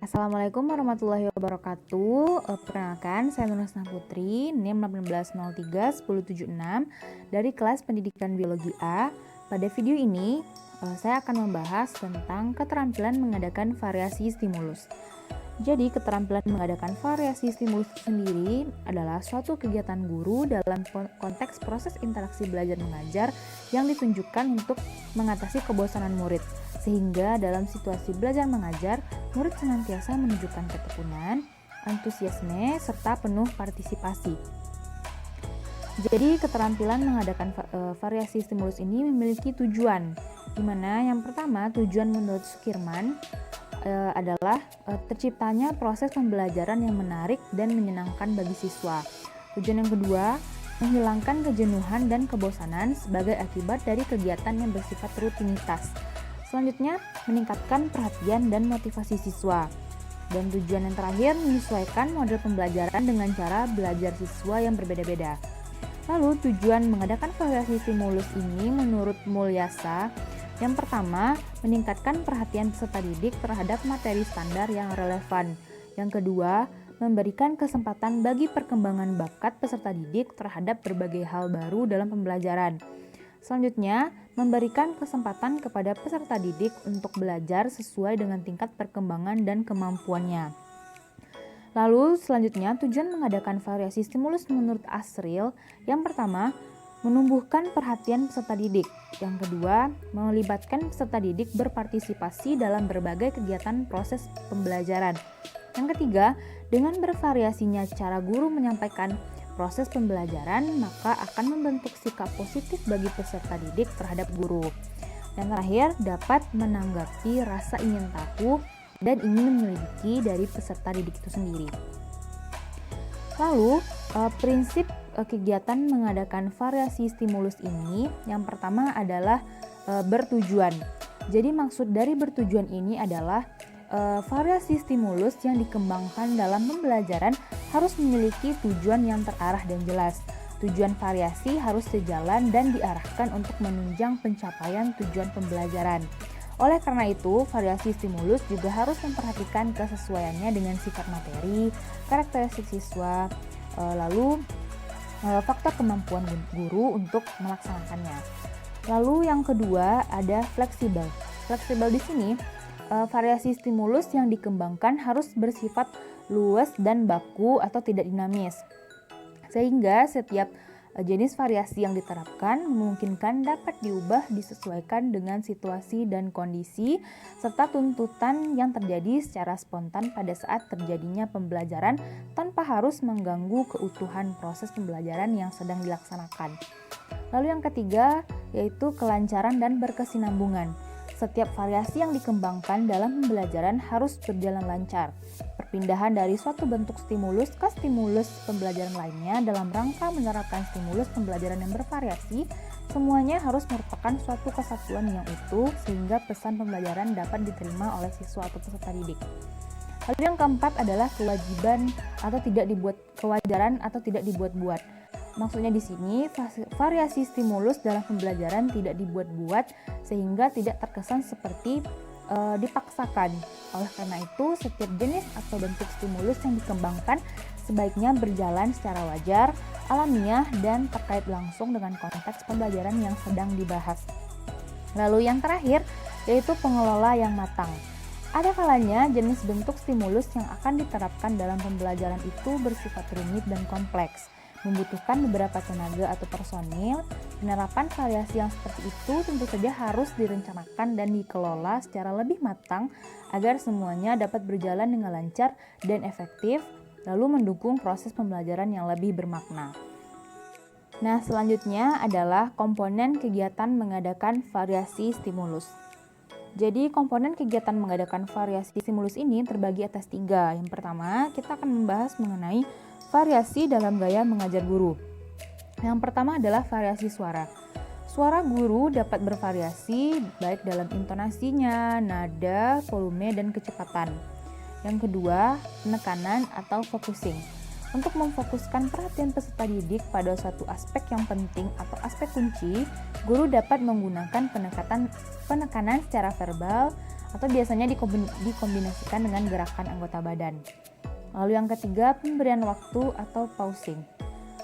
Assalamualaikum warahmatullahi wabarakatuh. Perkenalkan, saya Nur Hasnah Putri, NIM 1803-1076 dari kelas Pendidikan Biologi A. Pada video ini, saya akan membahas tentang keterampilan mengadakan variasi stimulus. Jadi, keterampilan mengadakan variasi stimulus sendiri adalah suatu kegiatan guru dalam konteks proses interaksi belajar mengajar yang ditunjukkan untuk mengatasi kebosanan murid. Sehingga dalam situasi belajar mengajar, murid senantiasa menunjukkan ketekunan, antusiasme, serta penuh partisipasi. Jadi keterampilan mengadakan variasi stimulus ini memiliki tujuan, di mana yang pertama tujuan menurut Sukirman adalah terciptanya proses pembelajaran yang menarik dan menyenangkan bagi siswa. Tujuan yang kedua, menghilangkan kejenuhan dan kebosanan sebagai akibat dari kegiatan yang bersifat rutinitas. Selanjutnya, meningkatkan perhatian dan motivasi siswa. Dan tujuan yang terakhir, menyesuaikan model pembelajaran dengan cara belajar siswa yang berbeda-beda. Lalu, tujuan mengadakan variasi stimulus ini menurut Mulyasa, yang pertama, meningkatkan perhatian peserta didik terhadap materi standar yang relevan. Yang kedua, memberikan kesempatan bagi perkembangan bakat peserta didik terhadap berbagai hal baru dalam pembelajaran. Selanjutnya, memberikan kesempatan kepada peserta didik untuk belajar sesuai dengan tingkat perkembangan dan kemampuannya. Lalu selanjutnya, tujuan mengadakan variasi stimulus menurut Asril, yang pertama, menumbuhkan perhatian peserta didik. Yang kedua, melibatkan peserta didik berpartisipasi dalam berbagai kegiatan proses pembelajaran. Yang ketiga, dengan bervariasinya cara guru menyampaikan proses pembelajaran, maka akan membentuk sikap positif bagi peserta didik terhadap guru. Dan terakhir, dapat menanggapi rasa ingin tahu dan ingin menyelidiki dari peserta didik itu sendiri. Lalu, prinsip kegiatan mengadakan variasi stimulus ini, yang pertama adalah bertujuan. Jadi maksud dari bertujuan ini adalah variasi stimulus yang dikembangkan dalam pembelajaran harus memiliki tujuan yang terarah dan jelas. Tujuan variasi harus sejalan dan diarahkan untuk menunjang pencapaian tujuan pembelajaran. Oleh karena itu, variasi stimulus juga harus memperhatikan kesesuaiannya dengan sifat materi, karakteristik siswa, lalu faktor kemampuan guru untuk melaksanakannya. Lalu yang kedua ada fleksibel. Fleksibel di sini variasi stimulus yang dikembangkan harus bersifat luas dan baku atau tidak dinamis. Sehingga setiap jenis variasi yang diterapkan memungkinkan dapat diubah disesuaikan dengan situasi dan kondisi serta tuntutan yang terjadi secara spontan pada saat terjadinya pembelajaran tanpa harus mengganggu keutuhan proses pembelajaran yang sedang dilaksanakan. Lalu yang ketiga yaitu kelancaran dan berkesinambungan. Setiap variasi yang dikembangkan dalam pembelajaran harus berjalan lancar. Perpindahan dari suatu bentuk stimulus ke stimulus pembelajaran lainnya dalam rangka menerapkan stimulus pembelajaran yang bervariasi, semuanya harus merupakan suatu kesatuan yang utuh sehingga pesan pembelajaran dapat diterima oleh siswa atau peserta didik. Lalu yang keempat adalah kewajiban atau tidak dibuat kewajaran atau tidak dibuat-buat. Maksudnya di sini variasi stimulus dalam pembelajaran tidak dibuat-buat sehingga tidak terkesan seperti dipaksakan. Oleh karena itu, setiap jenis atau bentuk stimulus yang dikembangkan sebaiknya berjalan secara wajar, alamiah, dan terkait langsung dengan konteks pembelajaran yang sedang dibahas. Lalu yang terakhir yaitu pengelola yang matang. Ada kalanya jenis bentuk stimulus yang akan diterapkan dalam pembelajaran itu bersifat rumit dan kompleks, membutuhkan beberapa tenaga atau personil. Penerapan variasi yang seperti itu tentu saja harus direncanakan dan dikelola secara lebih matang agar semuanya dapat berjalan dengan lancar dan efektif, lalu mendukung proses pembelajaran yang lebih bermakna. Nah, selanjutnya adalah komponen kegiatan mengadakan variasi stimulus. Jadi, komponen kegiatan mengadakan variasi stimulus ini terbagi atas 3. Yang pertama, kita akan membahas mengenai variasi dalam gaya mengajar guru. Yang pertama adalah variasi suara. Suara guru dapat bervariasi baik dalam intonasinya, nada, volume, dan kecepatan. Yang kedua, penekanan atau focusing. Untuk memfokuskan perhatian peserta didik pada suatu aspek yang penting atau aspek kunci, guru dapat menggunakan penekanan secara verbal atau biasanya dikombinasikan dengan gerakan anggota badan. Lalu yang ketiga, pemberian waktu atau pausing.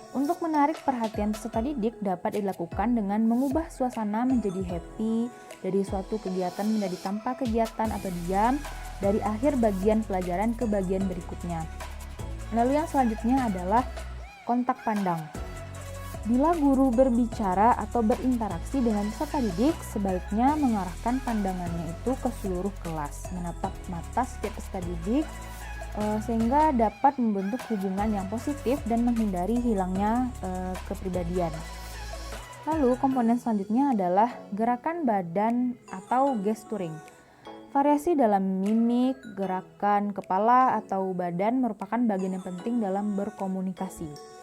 Untuk menarik perhatian peserta didik dapat dilakukan dengan mengubah suasana menjadi happy, dari suatu kegiatan menjadi tanpa kegiatan atau diam, dari akhir bagian pelajaran ke bagian berikutnya. Lalu yang selanjutnya adalah kontak pandang. Bila guru berbicara atau berinteraksi dengan peserta didik, sebaiknya mengarahkan pandangannya itu ke seluruh kelas, menatap mata setiap peserta didik, sehingga dapat membentuk hubungan yang positif dan menghindari hilangnya kepribadian. Lalu komponen selanjutnya adalah gerakan badan atau gesturing. Variasi dalam mimik, gerakan kepala atau badan merupakan bagian yang penting dalam berkomunikasi.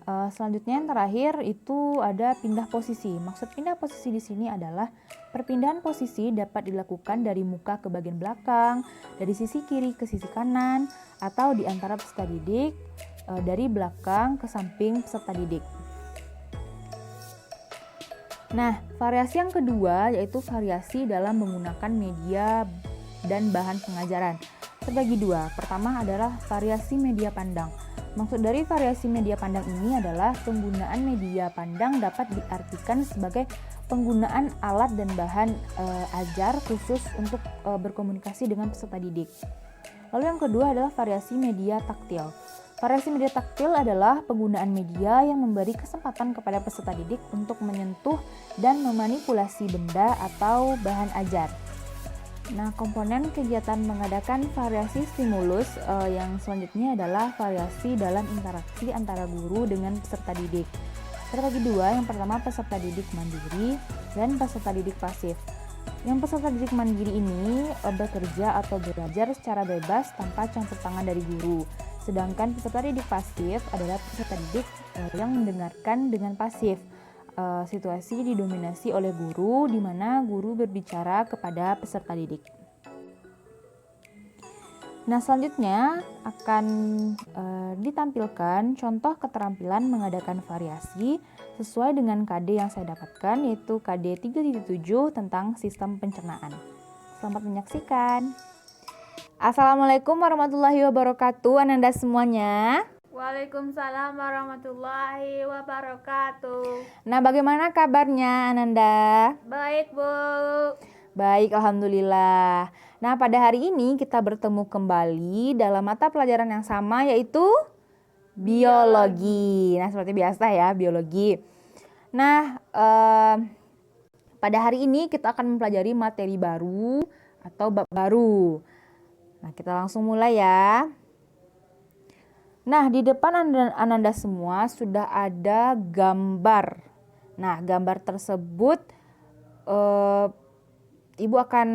Selanjutnya yang terakhir itu ada pindah posisi. Maksud pindah posisi di sini adalah perpindahan posisi dapat dilakukan dari muka ke bagian belakang, dari sisi kiri ke sisi kanan, atau di antara peserta didik, dari belakang ke samping peserta didik. Nah, variasi yang kedua yaitu variasi dalam menggunakan media dan bahan pengajaran. Terbagi dua. Pertama adalah variasi media pandang. Maksud dari variasi media pandang ini adalah penggunaan media pandang dapat diartikan sebagai penggunaan alat dan bahan ajar khusus untuk berkomunikasi dengan peserta didik. Lalu yang kedua adalah variasi media taktil. Variasi media taktil adalah penggunaan media yang memberi kesempatan kepada peserta didik untuk menyentuh dan memanipulasi benda atau bahan ajar. Nah, komponen kegiatan mengadakan variasi stimulus yang selanjutnya adalah variasi dalam interaksi antara guru dengan peserta didik. Terbagi dua, yang pertama peserta didik mandiri dan peserta didik pasif. Yang peserta didik mandiri ini bekerja atau belajar secara bebas tanpa campur tangan dari guru. Sedangkan peserta didik pasif adalah peserta didik yang mendengarkan dengan pasif. Situasi didominasi oleh guru, di mana guru berbicara kepada peserta didik. Nah, selanjutnya akan ditampilkan contoh keterampilan mengadakan variasi sesuai dengan KD yang saya dapatkan, yaitu KD 3.7 tentang sistem pencernaan. Selamat menyaksikan. Assalamualaikum warahmatullahi wabarakatuh, Ananda semuanya. Waalaikumsalam warahmatullahi wabarakatuh. Nah, bagaimana kabarnya Ananda? Baik, Bu. Baik, alhamdulillah. Nah, pada hari ini kita bertemu kembali dalam mata pelajaran yang sama, yaitu biologi. Nah, seperti biasa ya, biologi. Nah, pada hari ini kita akan mempelajari materi baru atau bab baru. Nah, kita langsung mulai ya. Nah, di depan Ananda semua sudah ada gambar. Nah, gambar tersebut Ibu akan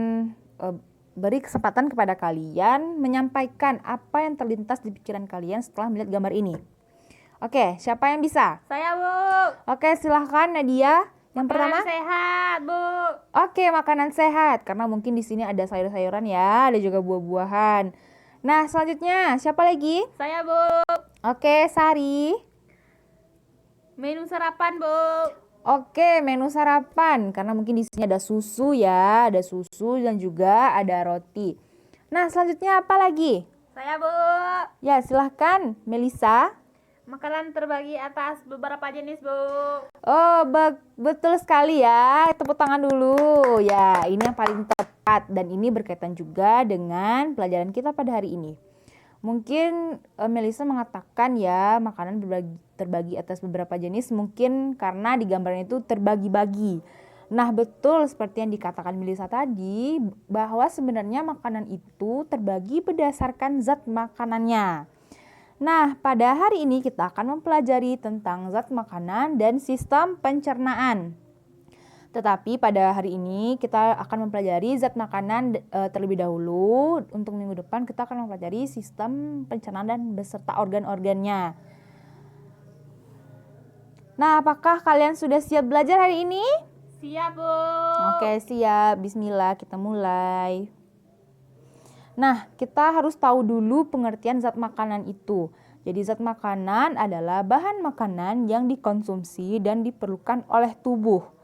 beri kesempatan kepada kalian menyampaikan apa yang terlintas di pikiran kalian setelah melihat gambar ini. Oke, siapa yang bisa? Saya, Bu. Oke, silahkan Nadia. Yang pertama? Sehat, Bu. Oke, makanan sehat. Karena mungkin di sini ada sayur-sayuran ya, ada juga buah-buahan. Nah, selanjutnya siapa lagi? Saya, Bu. Oke, Sari. Menu sarapan, Bu. Oke, menu sarapan. Karena mungkin di sini ada susu ya, ada susu dan juga ada roti. Nah, selanjutnya apa lagi? Saya, Bu. Ya, silahkan Melisa. Makanan terbagi atas beberapa jenis, Bu. Oh, betul sekali ya. Tepuk tangan dulu. Ya, ini yang paling tepat dan ini berkaitan juga dengan pelajaran kita pada hari ini. Mungkin Melisa mengatakan ya, makanan terbagi atas beberapa jenis mungkin karena di gambarnya itu terbagi-bagi. Nah, betul seperti yang dikatakan Melisa tadi, bahwa sebenarnya makanan itu terbagi berdasarkan zat makanannya. Nah, pada hari ini kita akan mempelajari tentang zat makanan dan sistem pencernaan. Tetapi pada hari ini kita akan mempelajari zat makanan terlebih dahulu. Untuk minggu depan kita akan mempelajari sistem pencernaan dan beserta organ-organnya. Nah, apakah kalian sudah siap belajar hari ini? Siap, Bu. Oke, siap. Bismillah, kita mulai. Nah, kita harus tahu dulu pengertian zat makanan itu. Jadi zat makanan adalah bahan makanan yang dikonsumsi dan diperlukan oleh tubuh.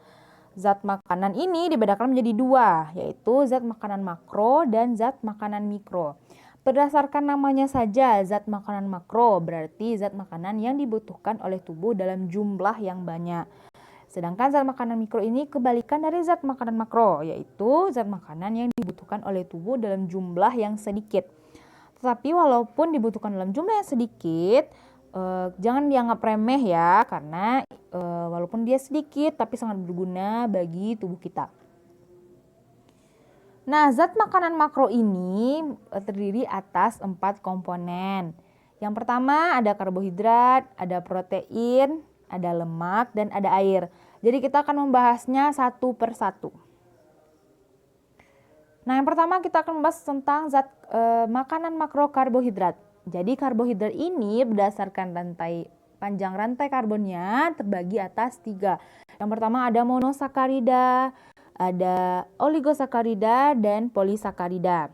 Zat makanan ini dibedakan menjadi dua, yaitu zat makanan makro dan zat makanan mikro. Berdasarkan namanya saja, zat makanan makro berarti zat makanan yang dibutuhkan oleh tubuh dalam jumlah yang banyak. Sedangkan zat makanan mikro ini kebalikan dari zat makanan makro, yaitu zat makanan yang dibutuhkan oleh tubuh dalam jumlah yang sedikit. Tetapi walaupun dibutuhkan dalam jumlah yang sedikit, jangan dianggap remeh ya, karena walaupun dia sedikit tapi sangat berguna bagi tubuh kita. Nah, zat makanan makro ini terdiri atas 4 komponen. Yang pertama ada karbohidrat, ada protein, ada lemak, dan ada air. Jadi kita akan membahasnya satu per satu. Nah, yang pertama kita akan membahas tentang zat makanan makro karbohidrat. Jadi karbohidrat ini berdasarkan panjang rantai karbonnya terbagi atas 3. Yang pertama ada monosakarida, ada oligosakarida, dan polisakarida.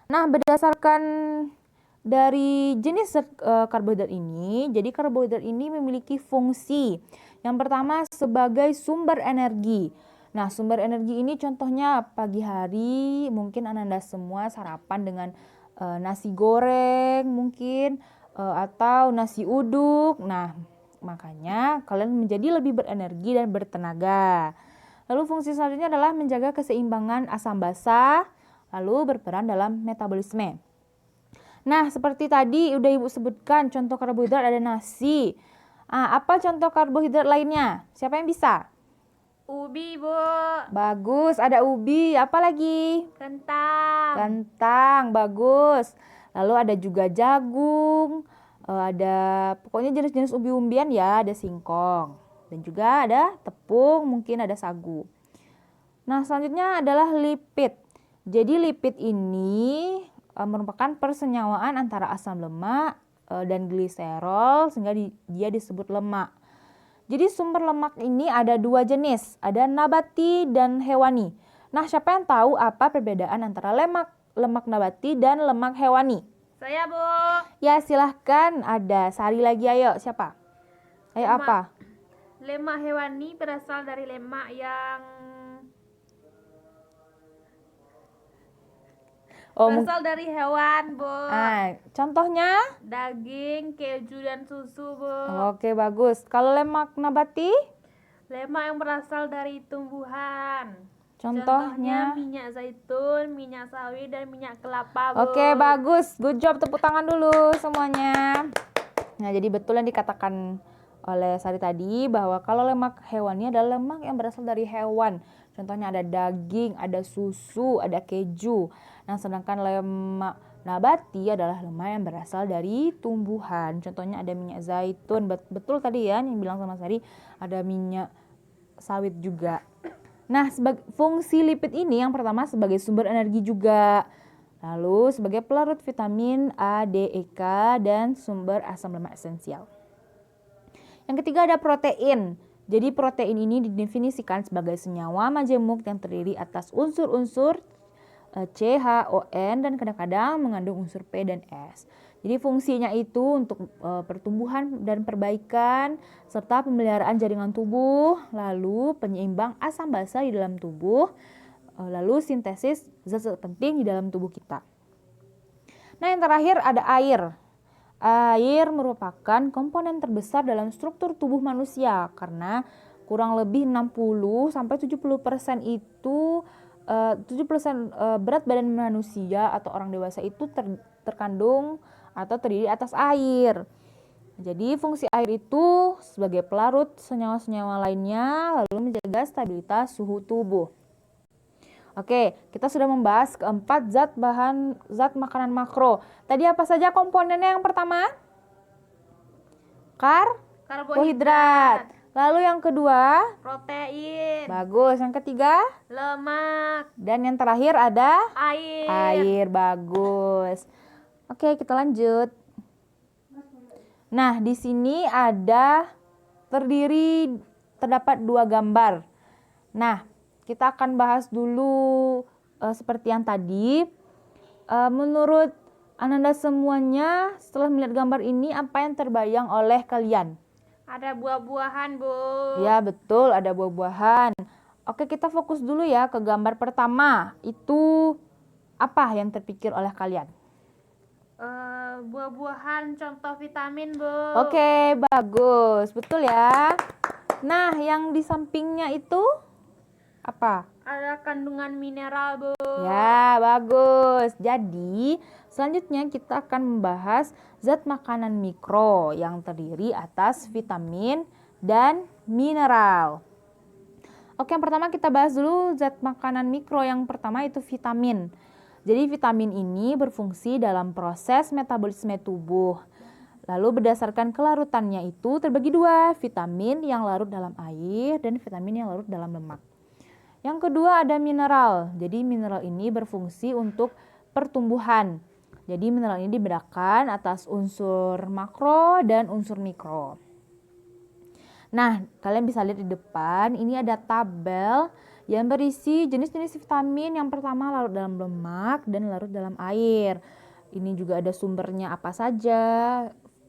Nah, berdasarkan dari jenis karbohidrat ini, jadi karbohidrat ini memiliki fungsi. Yang pertama sebagai sumber energi. Nah, sumber energi ini contohnya pagi hari mungkin Anda semua sarapan dengan nasi goreng mungkin atau nasi uduk. Nah, makanya kalian menjadi lebih berenergi dan bertenaga. Lalu fungsi selanjutnya adalah menjaga keseimbangan asam basa, lalu berperan dalam metabolisme. Nah, seperti tadi udah Ibu sebutkan contoh karbohidrat ada nasi. Apa contoh karbohidrat lainnya? Siapa yang bisa? Ubi, Bu. Bagus, ada ubi. Apa lagi? Kentang. Kentang, bagus. Lalu ada juga jagung, ada pokoknya jenis-jenis umbi-umbian ya, ada singkong. Dan juga ada tepung, mungkin ada sagu. Nah, selanjutnya adalah lipid. Jadi lipid ini merupakan persenyawaan antara asam lemak dan gliserol sehingga dia disebut lemak. Jadi sumber lemak ini ada 2 jenis, ada nabati dan hewani. Nah, siapa yang tahu apa perbedaan antara lemak nabati dan lemak hewani? Saya, Bu. Ya, silahkan. Ada Sari lagi, ayo. Siapa? Ayo, apa? Lemak hewani berasal dari lemak yang berasal dari hewan, Bu. Contohnya? Daging, keju, dan susu, Bu. Oke, bagus. Kalau lemak nabati? Lemak yang berasal dari tumbuhan. Contohnya minyak zaitun, minyak sawit, dan minyak kelapa, Bu. Oke, bagus. Good job, tepuk tangan dulu semuanya. Nah, jadi betul yang dikatakan oleh Sari tadi bahwa kalau lemak hewani adalah lemak yang berasal dari hewan. Contohnya ada daging, ada susu, ada keju. Nah, sedangkan lemak nabati adalah lemak yang berasal dari tumbuhan. Contohnya ada minyak zaitun. Betul tadi ya yang bilang sama Sari, ada minyak sawit juga. Nah, fungsi lipid ini yang pertama sebagai sumber energi juga. Lalu sebagai pelarut vitamin A, D, E, K, dan sumber asam lemak esensial. Yang ketiga ada protein. Jadi protein ini didefinisikan sebagai senyawa majemuk yang terdiri atas unsur-unsur C, H, O, N, dan kadang-kadang mengandung unsur P dan S. Jadi fungsinya itu untuk pertumbuhan dan perbaikan serta pemeliharaan jaringan tubuh, lalu penyeimbang asam basa di dalam tubuh, lalu sintesis zat-zat penting di dalam tubuh kita. Nah, yang terakhir ada air. Air merupakan komponen terbesar dalam struktur tubuh manusia karena kurang lebih 60-70% itu 70% berat badan manusia atau orang dewasa itu terkandung atau terdiri atas air. Jadi fungsi air itu sebagai pelarut senyawa-senyawa lainnya lalu menjaga stabilitas suhu tubuh. Oke, kita sudah membahas keempat zat makanan makro. Tadi apa saja komponennya yang pertama? Karbohidrat. Lalu yang kedua? Protein. Bagus. Yang ketiga? Lemak. Dan yang terakhir ada? Air. Bagus. Oke, kita lanjut. Nah, di sini terdapat 2 gambar. Nah, kita akan bahas dulu seperti yang tadi. Menurut Ananda semuanya, setelah melihat gambar ini, apa yang terbayang oleh kalian? Ada buah-buahan, Bu. Ya, betul, ada buah-buahan. Oke, kita fokus dulu ya ke gambar pertama. Itu apa yang terpikir oleh kalian? Buah-buahan contoh vitamin, Bu. Oke, bagus. Betul ya. Nah, yang di sampingnya itu apa? Ada kandungan mineral, Bu. Ya, bagus. Jadi, selanjutnya kita akan membahas zat makanan mikro yang terdiri atas vitamin dan mineral. Oke, yang pertama kita bahas dulu zat makanan mikro. Yang pertama itu vitamin. Jadi, vitamin ini berfungsi dalam proses metabolisme tubuh. Lalu berdasarkan kelarutannya itu terbagi dua, vitamin yang larut dalam air dan vitamin yang larut dalam lemak. Yang kedua ada mineral. Jadi mineral ini berfungsi untuk pertumbuhan. Jadi mineral ini dibedakan atas unsur makro dan unsur mikro. Nah, kalian bisa lihat di depan, ini ada tabel yang berisi jenis-jenis vitamin. Yang pertama larut dalam lemak dan larut dalam air. Ini juga ada sumbernya apa saja,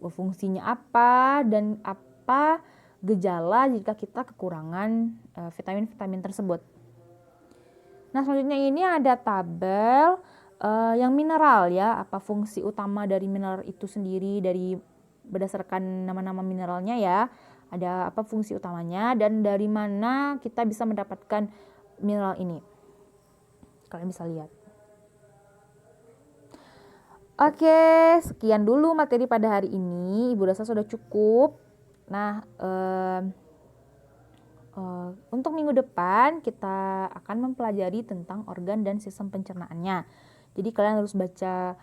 fungsinya apa, dan apa gejala jika kita kekurangan vitamin-vitamin tersebut. Nah, selanjutnya ini ada tabel yang mineral ya, apa fungsi utama dari mineral itu sendiri dari berdasarkan nama-nama mineralnya ya. Ada apa fungsi utamanya dan dari mana kita bisa mendapatkan mineral ini. Kalian bisa lihat. Oke, sekian dulu materi pada hari ini. Ibu rasa sudah cukup. Nah, untuk minggu depan kita akan mempelajari tentang organ dan sistem pencernaannya. Jadi kalian harus baca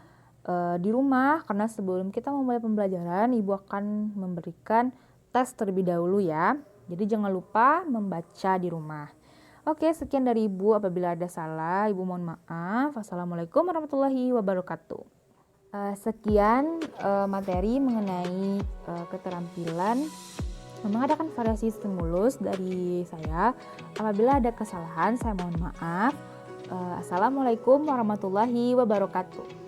di rumah karena sebelum kita memulai pembelajaran Ibu akan memberikan tes terlebih dahulu ya. Jadi jangan lupa membaca di rumah. Oke, sekian dari Ibu. Apabila ada salah, Ibu mohon maaf. Wassalamualaikum warahmatullahi wabarakatuh. Sekian materi mengenai keterampilan mengadakan variasi stimulus dari saya. Apabila ada kesalahan, saya mohon maaf. Assalamualaikum warahmatullahi wabarakatuh.